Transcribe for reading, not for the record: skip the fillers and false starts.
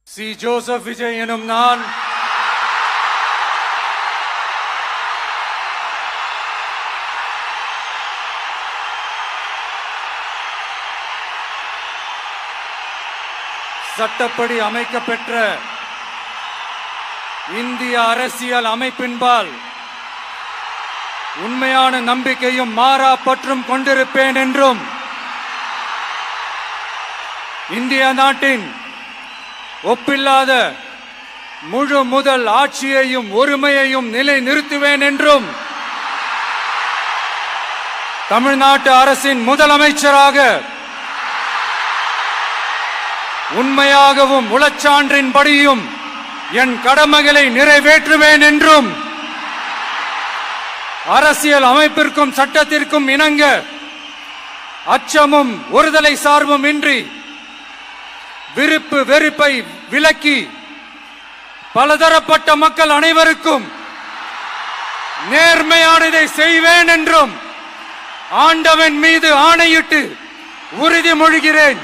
C Joseph Vijay எனும் நான் சட்டப்படி அமைக்கப்பெற்ற இந்திய அரசியல் அமைப்பின்பால் உண்மையான நம்பிக்கையும் மாறா பற்றும் கொண்டிருப்பேன் என்றும் இந்திய நாட்டின் ஒப்பில்லாத முழு முதல் ஆட்சியையும் ஒருமையையும் நிலை நிறுத்துவேன் என்றும் தமிழ்நாட்டு அரசின் முதலமைச்சராக உண்மையாகவும் உளச்சான்றின்படியும் என் கடமைகளை நிறைவேற்றுவேன் என்றும் அரசியல் அமைப்பிற்கும் சட்டத்திற்கும் இணங்க அச்சமும் ஒருதலை சார்பும் இன்றி விருப்பு வெறுப்பை விலக்கி பலதரப்பட்ட மக்கள் அனைவருக்கும் நேர்மையானதை செய்வேன் என்றும் ஆண்டவன் மீது ஆணையிட்டு உறுதிமொழிகிறேன்.